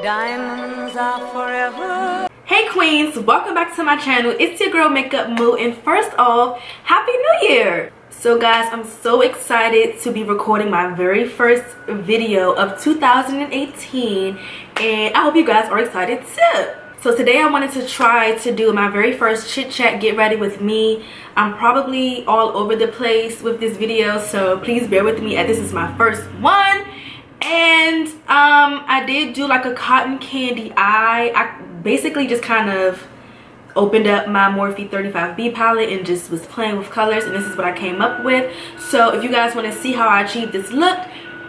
Diamonds are forever. Hey queens, welcome back to my channel. It's your girl MAKEUPMOO, and first off, Happy New Year! So guys, I'm so excited to be recording my very first video of 2018, and I hope you guys are excited too. So today I wanted to try to do my very first chit chat get ready with me. I'm probably all over the place with this video, so please bear with me as this is my first one. And I did do like a cotton candy eye. I basically just kind of opened up my Morphe 35B palette and just was playing with colors, and this is what I came up with. So if you guys want to see how I achieved this look,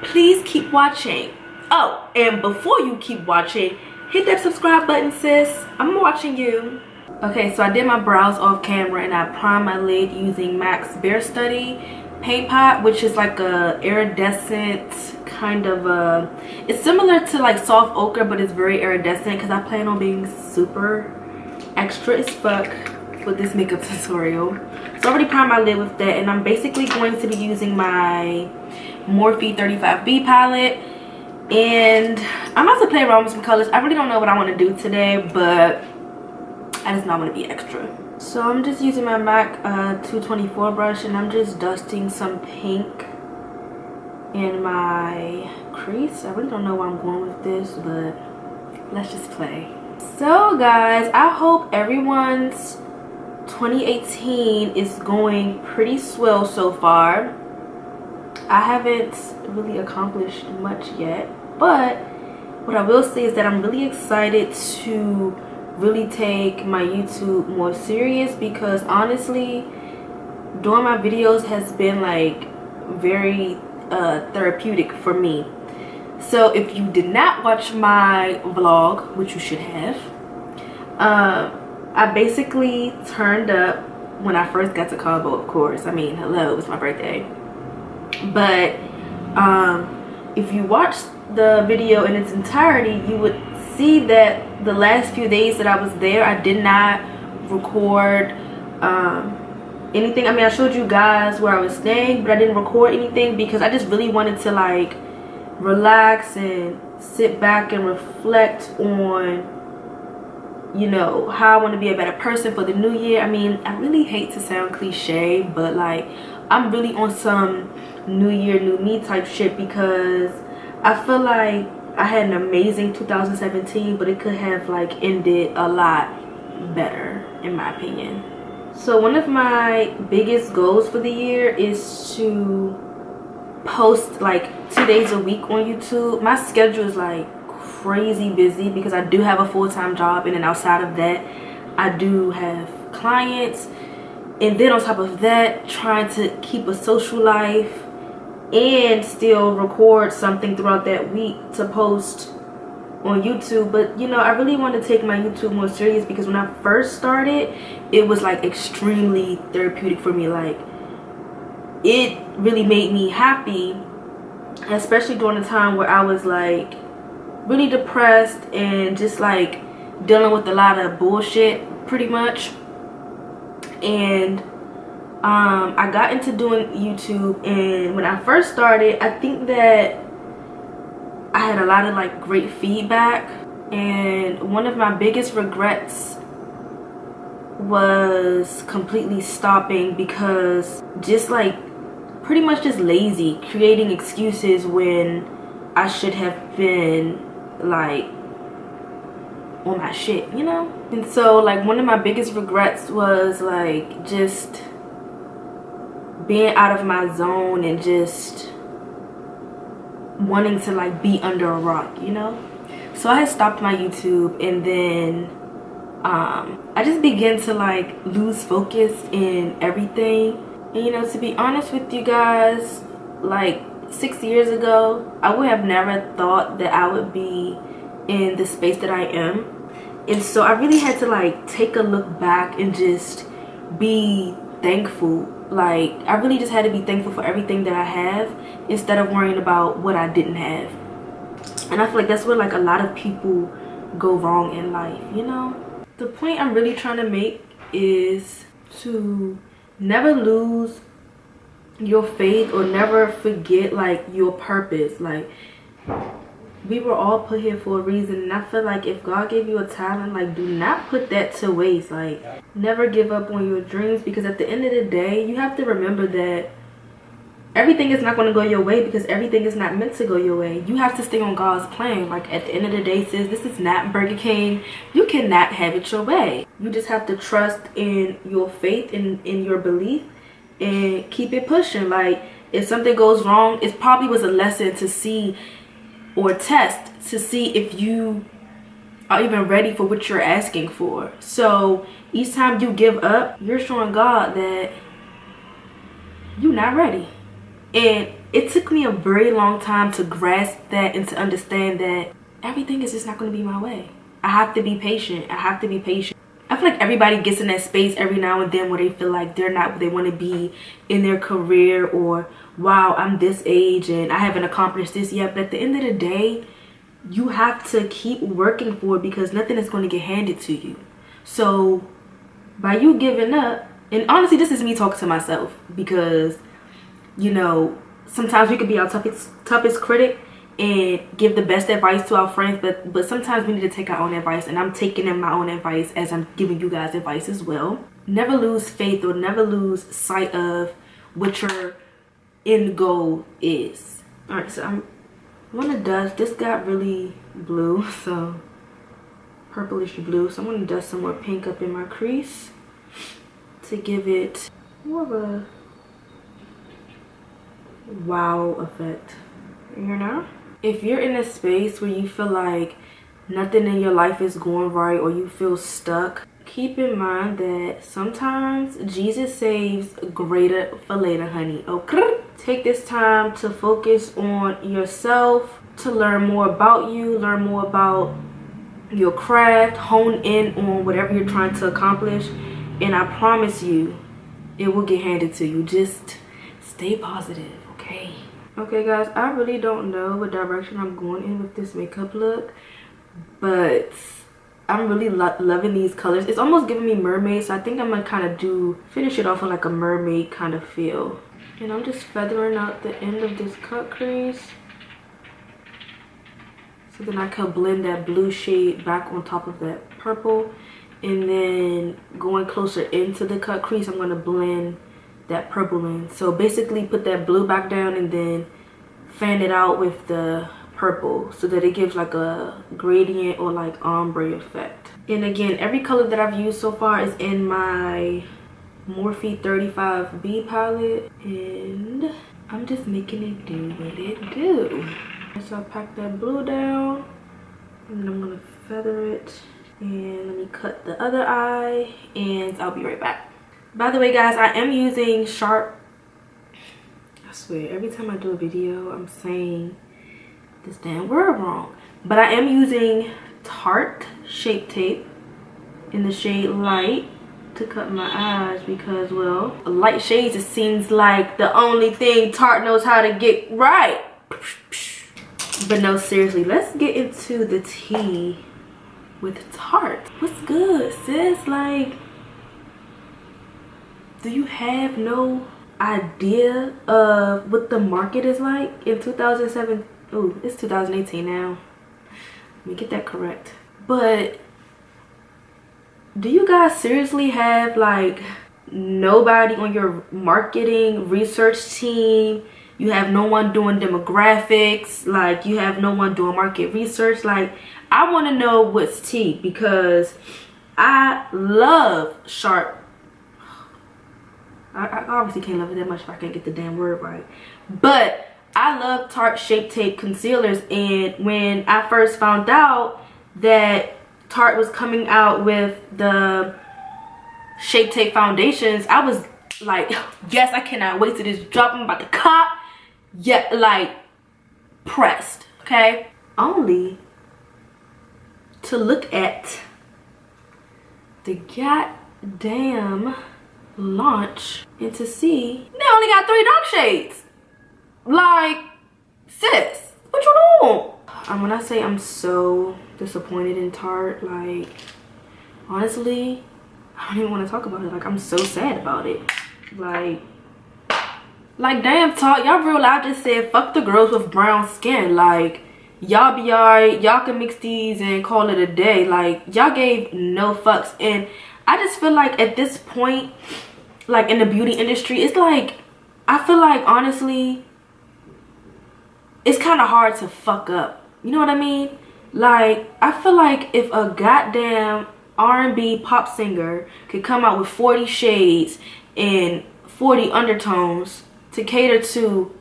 please keep watching. Oh, and before you keep watching, hit that subscribe button, sis. I'm watching you. Okay, so I did my brows off camera and I primed my lid using MAC's Bare Study paint pot, which is like a iridescent kind of a, it's similar to like soft ochre, but it's very iridescent because I plan on being super extra as fuck with this makeup tutorial. So I already primed my lid with that, and I'm basically going to be using my Morphe 35B palette, and I'm about to play around with some colors. I really don't know what I want to do today, but I just know I want to be extra. So I'm just using my MAC 224 brush, and I'm just dusting some pink in my crease. I really don't know where I'm going with this, but let's just play. So guys, I hope everyone's 2018 is going pretty swell so far. I haven't really accomplished much yet, but what I will say is that I'm really excited to really take my YouTube more serious, because honestly doing my videos has been like very therapeutic for me. So if you did not watch my vlog, which you should have, I basically turned up when I first got to Cabo, of course. I mean, hello, it's my birthday. But if you watched the video in its entirety, you would see that the last few days that I was there, I did not record anything. I mean, I showed you guys where I was staying, but I didn't record anything because I just really wanted to like relax and sit back and reflect on, you know, how I want to be a better person for the new year. I mean, I really hate to sound cliche, but like I'm really on some new year, new me type shit, because I feel like I had an amazing 2017, but it could have like ended a lot better in my opinion. So one of my biggest goals for the year is to post like 2 days a week on YouTube. My schedule is like crazy busy because I do have a full-time job, and then outside of that I do have clients, and then on top of that trying to keep a social life and still record something throughout that week to post on YouTube. But you know, I really want to take my YouTube more serious, because when I first started it was like extremely therapeutic for me. Like it really made me happy, especially during a time where I was like really depressed and just like dealing with a lot of bullshit pretty much. And I got into doing YouTube, and when I first started, I think that I had a lot of like great feedback, and one of my biggest regrets was completely stopping, because just like pretty much just lazy, creating excuses when I should have been like on my shit, you know? And so like one of my biggest regrets was like just being out of my zone and just wanting to like be under a rock, you know? So I had stopped my YouTube, and then I just began to like lose focus in everything. And you know, to be honest with you guys, like 6 years ago I would have never thought that I would be in the space that I am. And so I really had to like take a look back and just be thankful. Like I really just had to be thankful for everything that I have, instead of worrying about what I didn't have. And I feel like that's where like a lot of people go wrong in life, you know? The point I'm really trying to make is to never lose your faith or never forget like your purpose. Like we were all put here for a reason, and I feel like if God gave you a talent, like, do not put that to waste. Like, never give up on your dreams, because at the end of the day, you have to remember that everything is not going to go your way, because everything is not meant to go your way. You have to stay on God's plan. Like, at the end of the day, sis, this is not Burger King. You cannot have it your way. You just have to trust in your faith and in your belief and keep it pushing. Like, if something goes wrong, it probably was a lesson to see or test to see if you are even ready for what you're asking for. So each time you give up, you're showing God that you're not ready. And it took me a very long time to grasp that and to understand that everything is just not going to be my way. I have to be patient. I have to be patient. I feel like everybody gets in that space every now and then where they feel like they're not where they want to be in their career, or wow, I'm this age and I haven't accomplished this yet. But at the end of the day, you have to keep working for it, because nothing is going to get handed to you. So by you giving up, and honestly, this is me talking to myself, because, you know, sometimes we could be our toughest critic and give the best advice to our friends, but sometimes we need to take our own advice, and I'm taking in my own advice as I'm giving you guys advice as well. Never lose faith or never lose sight of what your end goal is. All right, so I'm gonna dust. This got really blue, so purplish blue, so I'm gonna dust some more pink up in my crease to give it more of a wow effect. You know, if you're in a space where you feel like nothing in your life is going right, or you feel stuck, keep in mind that sometimes Jesus saves greater for later, honey. Okay, take this time to focus on yourself, to learn more about you, learn more about your craft, hone in on whatever you're trying to accomplish, and I promise you it will get handed to you. Just stay positive, okay? Okay guys, I really don't know what direction I'm going in with this makeup look, but I'm really loving these colors. It's almost giving me mermaid, so I think I'm gonna kind of finish it off with like a mermaid kind of feel. And I'm just feathering out the end of this cut crease, so then I can blend that blue shade back on top of that purple. And then going closer into the cut crease, I'm gonna blend that purple in. So basically put that blue back down and then fan it out with the purple, so that it gives like a gradient or like ombre effect. And again, every color that I've used so far is in my Morphe 35B palette, and I'm just making it do what it do. So I pack that blue down, and I'm gonna feather it, and let me cut the other eye, and I'll be right back. By the way guys, I am using sharp, I swear every time I do a video I'm saying this damn word wrong, but I am using Tarte Shape Tape in the shade Light to cut my eyes, because, well, light shades, it seems like the only thing Tarte knows how to get right. But no, seriously, let's get into the tea with Tarte. What's good, sis? Like, do you have no idea of what the market is like in 2007? Oh, it's 2018 now. Let me get that correct. But do you guys seriously have like nobody on your marketing research team? You have no one doing demographics, like you have no one doing market research? Like, I want to know what's tea, because I love sharp. I obviously can't love it that much if I can't get the damn word right. But I love Tarte Shape Tape concealers, and when I first found out that Tarte was coming out with the Shape Tape foundations, I was like, yes, I cannot wait to just drop. I'm about to cop. Yeah, like, pressed, okay? Only to look at the goddamn launch and to see they only got 3 dark shades. Like, sis, what you doing? When I say I'm so disappointed in Tarte, like, honestly, I don't even want to talk about it. Like, I'm so sad about it. Like damn, Tarte, y'all real loud just said fuck the girls with brown skin. Like, y'all be alright, y'all can mix these and call it a day. Like, y'all gave no fucks. And I just feel like at this point, like in the beauty industry, it's like, I feel like honestly, it's kind of hard to fuck up. You know what I mean? Like, I feel like if a goddamn R&B pop singer could come out with 40 shades and 40 undertones to cater to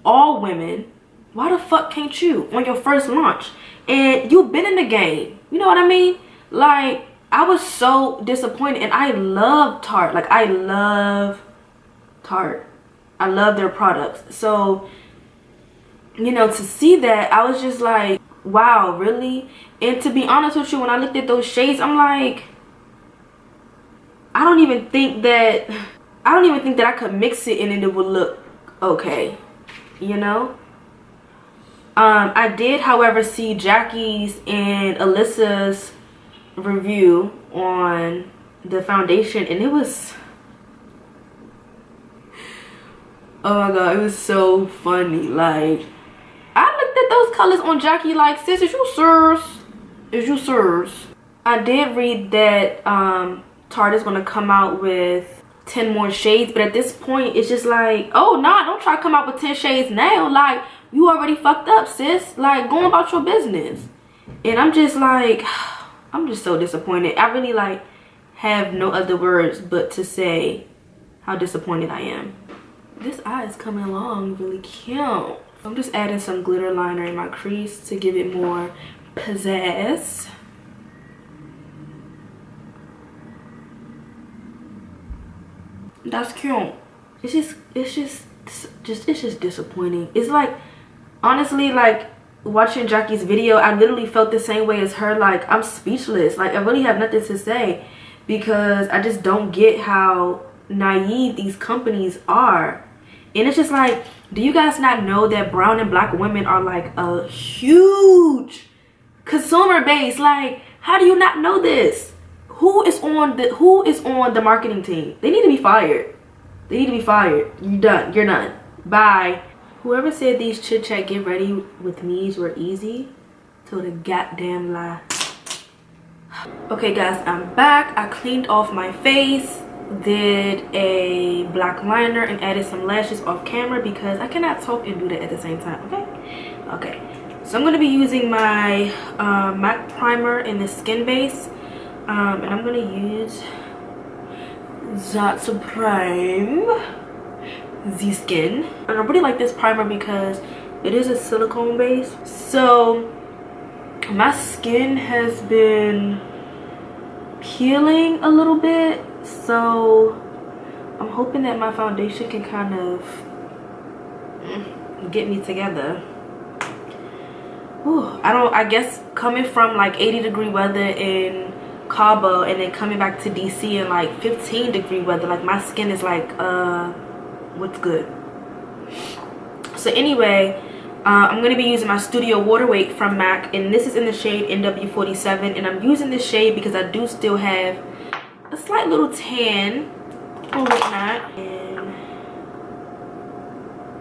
all women, why the fuck can't you on your first launch? And you've been in the game. You know what I mean? Like, I was so disappointed. And I love Tarte. Like, I love Tarte. I love their products. So, you know, to see that, I was just like, wow, really? And to be honest with you, when I looked at those shades, I'm like, I don't even think that I could mix it and it would look okay, you know? I did, however, see Jackie's and Alyssa's review on the foundation, and it was, oh my god, it was so funny. Like, I looked at those colors on Jackie like, sis, is you serious? Is you serious? I did read that Tarte is going to come out with 10 more shades, but at this point, it's just like, oh, nah, don't try to come out with 10 shades now. Like, you already fucked up, sis. Like, go about your business. And I'm just like, I'm just so disappointed. I really, like, have no other words but to say how disappointed I am. This eye is coming along really cute. I'm just adding some glitter liner in my crease to give it more pizzazz. That's cute. It's just disappointing. It's like, honestly, like watching Jackie's video, I literally felt the same way as her. Like, I'm speechless. Like, I really have nothing to say because I just don't get how naive these companies are. And it's just like, do you guys not know that brown and black women are like a huge consumer base? Like, how do you not know this? Who is on the marketing team? They need to be fired. They need to be fired. You're done. You're done. Bye. Whoever said these chit chat get ready with me's were easy told a goddamn lie. Okay guys, I'm back. I cleaned off my face, did a black liner, and added some lashes off camera because I cannot talk and do that at the same time. Okay, so I'm going to be using my MAC primer in the skin base, and I'm going to use that to prime the skin. And I really like this primer because it is a silicone base, so my skin has been peeling a little bit, so I'm hoping that my foundation can kind of get me together. Ooh, I guess coming from like 80-degree weather in Cabo and then coming back to DC in like 15-degree weather, like my skin is like what's good. So anyway, I'm going to be using my Studio Waterweight from MAC, and this is in the shade NW57, and I'm using this shade because I do still have a slight little tan or whatnot. And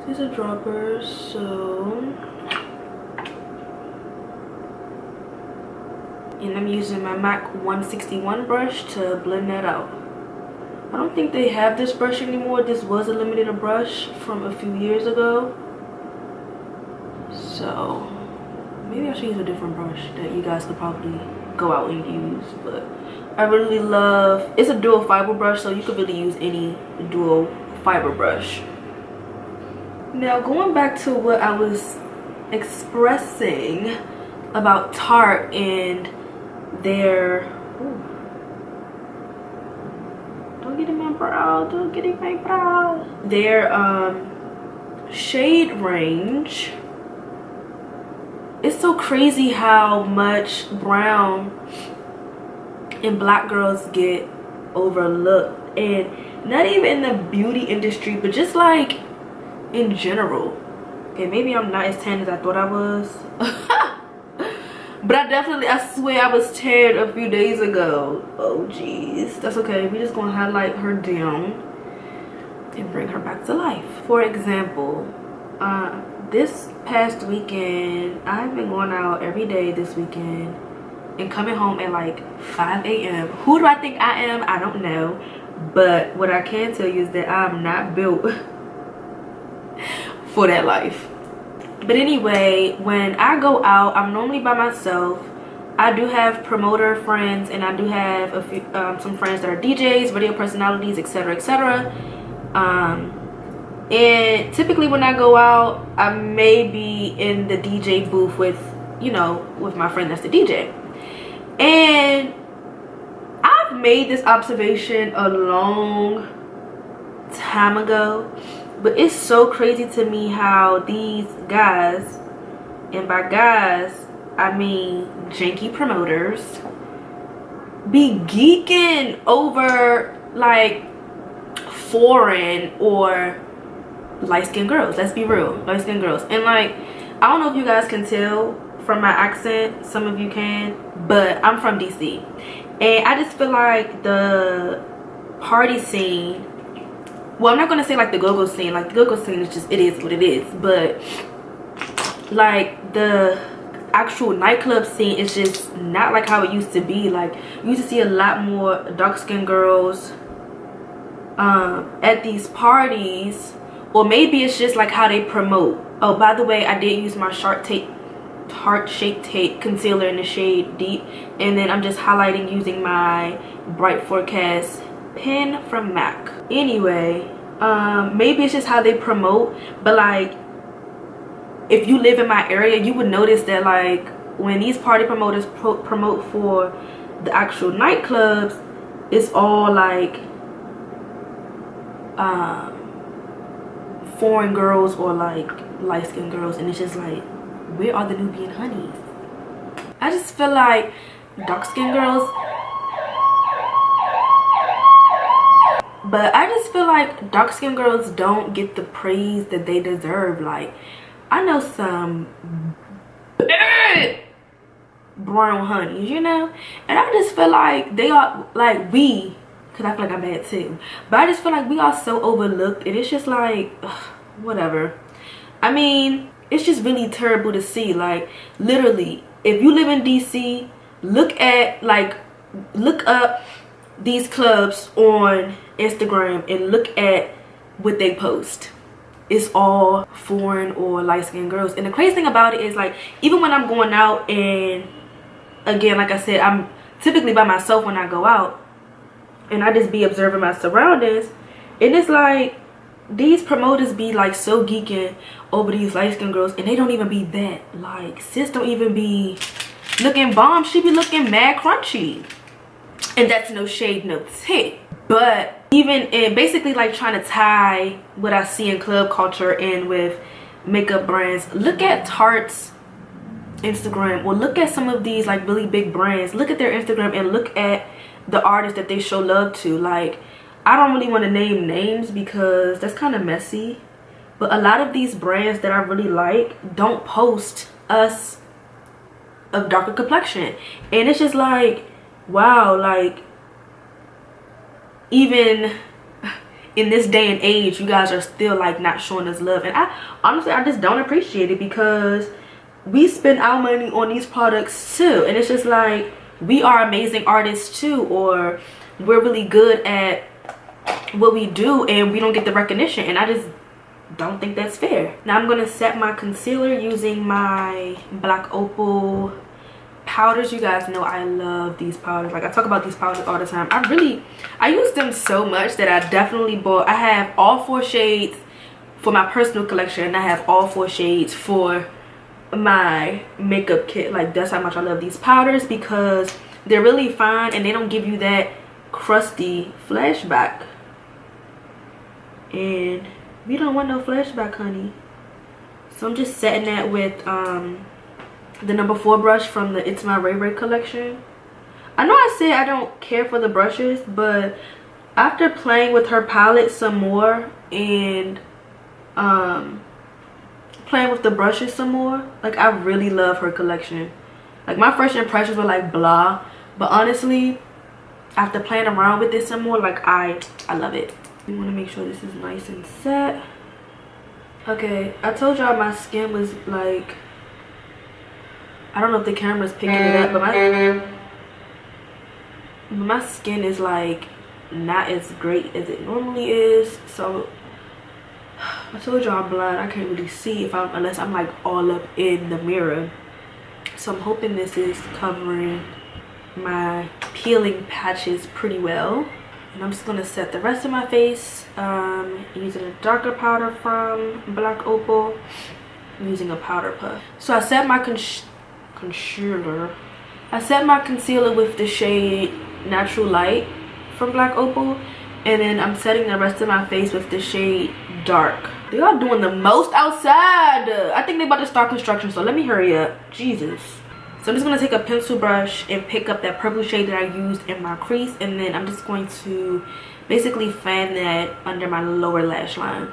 this is a dropper, so, and I'm using my MAC 161 brush to blend that out. I don't think they have this brush anymore. This was a limited brush from a few years ago, so maybe I should use a different brush that you guys could probably go out and use. But I really love, it's a dual fiber brush, so you could really use any dual fiber brush. Now going back to what I was expressing about Tarte and their, don't get in my brow, don't get in my brow, their shade range. It's so crazy how much brown and black girls get overlooked, and not even in the beauty industry, but just like in general. Okay, maybe I'm not as tan as I thought I was. But I swear I was tan a few days ago. Oh jeez, that's okay. We're just gonna highlight her down and bring her back to life. For example, this past weekend, I've been going out every day this weekend and coming home at like 5 a.m. Who do I think I am? I don't know. But what I can tell you is that I'm not built for that life. But anyway, when I go out, I'm normally by myself. I do have promoter friends, and I do have a few, some friends that are DJs, video personalities, etc., etc. And typically when I go out, I may be in the DJ booth with, you know, with my friend that's the DJ. And I've made this observation a long time ago, but it's so crazy to me how these guys, and by guys I mean janky promoters, be geeking over like foreign or light-skinned girls. Let's be real, light-skinned girls. And like, I don't know if you guys can tell from my accent, some of you can, but I'm from DC, and I just feel like the party scene, well, I'm not gonna say like the go-go scene, like the go-go scene is just, it is what it is, but like the actual nightclub scene is just not like how it used to be. Like, you used to see a lot more dark-skinned girls at these parties, or maybe it's just like how they promote. Oh, by the way, I did use my heart-shaped tape concealer in the shade Deep, and then I'm just highlighting using my Bright Forecast pen from MAC. Anyway, maybe it's just how they promote, but like, if you live in my area, you would notice that like when these party promoters promote for the actual nightclubs, it's all like foreign girls or like light-skinned girls, and it's just like, where are the Nubian honeys? I just feel like dark-skinned girls, but I just feel like dark-skinned girls don't get the praise that they deserve. Like, I know some brown honeys, you know, and I just feel like they are like, we, because I feel like I'm bad too, but I just feel like we are so overlooked, and it's just like, ugh, whatever. I mean, it's just really terrible to see. Like, literally, if you live in DC, look up these clubs on Instagram and look at what they post. It's all foreign or light-skinned girls. And the crazy thing about it is, like, even when I'm going out, and again, like I said, I'm typically by myself when I go out, and I just be observing my surroundings, and it's like these promoters be like so geeking over these light-skinned girls, and they don't even be that. Like, sis don't even be looking bomb, she be looking mad crunchy. And that's no shade, no tea, but even in basically like trying to tie what I see in club culture in with makeup brands, look at Tarte's Instagram, or look at some of these like really big brands, look at their Instagram and look at the artists that they show love to. Like, I don't really want to name names because that's kind of messy, but a lot of these brands that I really like don't post us of darker complexion, and it's just like, wow, like, even in this day and age, you guys are still like not showing us love. And I honestly, I just don't appreciate it, because we spend our money on these products too, and it's just like, we are amazing artists too, or we're really good at what we do and we don't get the recognition, and I just don't think that's fair. Now I'm gonna set my concealer using my black Opal powders. You guys know I love these powders. Like, I talk about these powders all the time. I use them so much that I definitely bought, I have all 4 shades for my personal collection, and I have all 4 shades for my makeup kit. Like, that's how much I love these powders, because they're really fine and they don't give you that crusty flashback, and we don't want no flashback, honey. So I'm just setting that with the number 4 brush from the It's My Ray Ray collection. I know I said I don't care for the brushes, but after playing with her palette some more and playing with the brushes some more, like, I really love her collection. Like, my first impressions were like blah, but honestly, after playing around with this some more, like, I love it. You want to make sure this is nice and set. Okay, I told y'all my skin was like, I don't know if the camera's picking it up, but my skin is like not as great as it normally is. So I told y'all I'm blind. I can't really see unless I'm like all up in the mirror. So I'm hoping this is covering my peeling patches pretty well. And I'm just gonna set the rest of my face using a darker powder from Black Opal. I'm using a powder puff. So I set my concealer. I set my concealer with the shade Natural Light from Black Opal, and then I'm setting the rest of my face with the shade Dark. They are doing the most outside. I think they about to start construction, so let me hurry up. Jesus. So I'm just going to take a pencil brush and pick up that purple shade that I used in my crease, and then I'm just going to basically fan that under my lower lash line.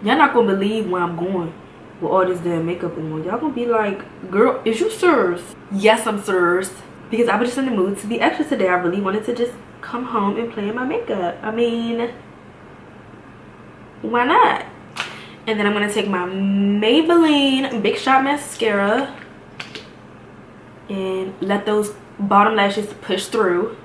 Y'all not going to believe where I'm going with all this damn makeup on. Y'all going to be like, girl, is you serious? Yes, I'm serious. Because I was just in the mood to be extra today. I really wanted to just come home and play in my makeup. I mean, why not? And then I'm going to take my Maybelline Big Shot Mascara and let those bottom lashes push through.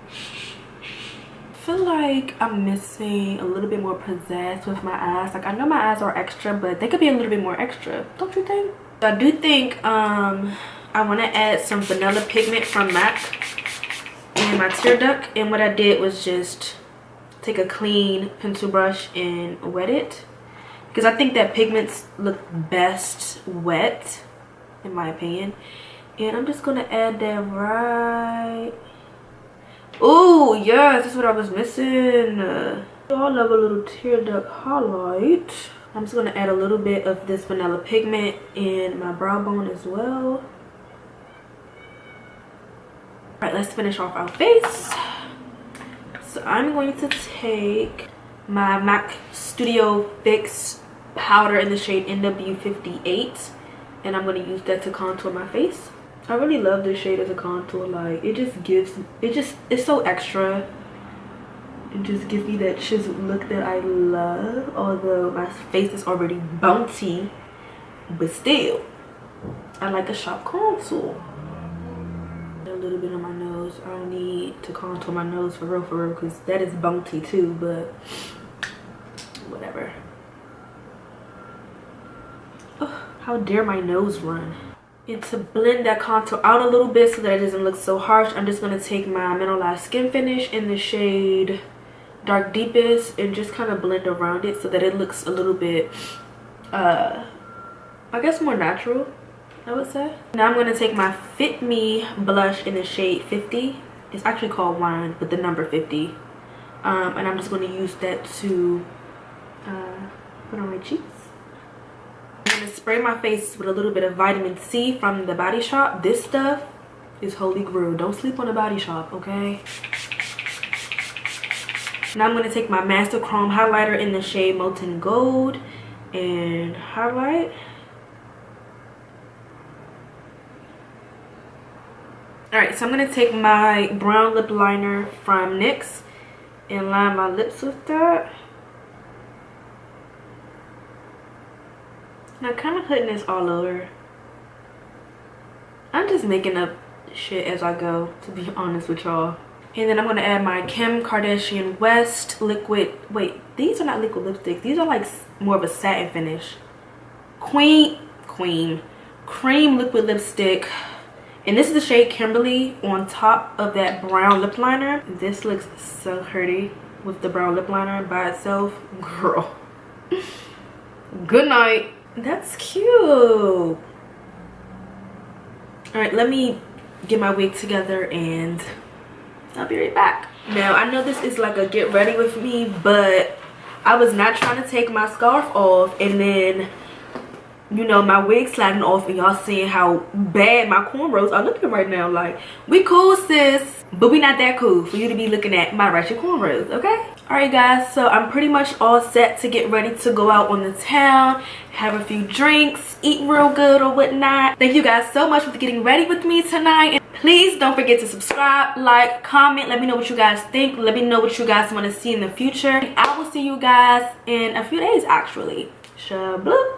I feel like I'm missing a little bit more pizzazz with my eyes. Like, I know my eyes are extra, but they could be a little bit more extra. Don't you think? I do think I want to add some vanilla pigment from MAC in my tear duct. And what I did was just take a clean pencil brush and wet it, because I think that pigments look best wet, in my opinion. And I'm just gonna add that right. Oh yes, that's what I was missing. I love a little tear duct highlight. I'm just gonna add a little bit of this vanilla pigment in my brow bone as well. All right, let's finish off our face. So I'm going to take my MAC Studio Fix Powder in the shade NW58, and I'm going to use that to contour my face. I really love this shade as a contour. Like, it just gives, it's so extra. It just gives me that chiseled look that I love, although my face is already bouncy, but still, I like a sharp contour. A little bit on my nose. I don't need to contour my nose for real, because that is bounty too, but whatever. Oh, how dare my nose run. And to blend that contour out a little bit so that it doesn't look so harsh, I'm just going to take my Mineralized Skin Finish in the shade Dark Deepest and just kind of blend around it so that it looks a little bit I guess more natural, I would say. Now I'm going to take my Fit Me blush in the shade 50. It's actually called Wine, but the number 50. And I'm just going to use that to put on my cheeks. I'm going to spray my face with a little bit of vitamin C from the Body Shop. This stuff is holy grail. Don't sleep on the Body Shop, okay? Now I'm going to take my Master Chrome highlighter in the shade Molten Gold and highlight. Alright, so I'm going to take my brown lip liner from NYX and line my lips with that. And I'm kind of putting this all over. I'm just making up shit as I go, to be honest with y'all. And then I'm going to add my Kim Kardashian West liquid. Wait, these are not liquid lipsticks. These are like more of a satin finish. Cream liquid lipstick. And this is the shade Kimberly on top of that brown lip liner. This looks so pretty with the brown lip liner by itself. Girl. Good night. That's cute. Alright, let me get my wig together and I'll be right back. Now, I know this is like a get ready with me, but I was not trying to take my scarf off and then, you know, my wig sliding off and y'all seeing how bad my cornrows are looking right now. Like, we cool, sis, but we not that cool for you to be looking at my ratchet cornrows, okay? Alright guys, so I'm pretty much all set to get ready to go out on the town, have a few drinks, eat real good or whatnot. Thank you guys so much for getting ready with me tonight. And please don't forget to subscribe, like, comment, let me know what you guys think. Let me know what you guys want to see in the future. I will see you guys in a few days actually. Shabloop.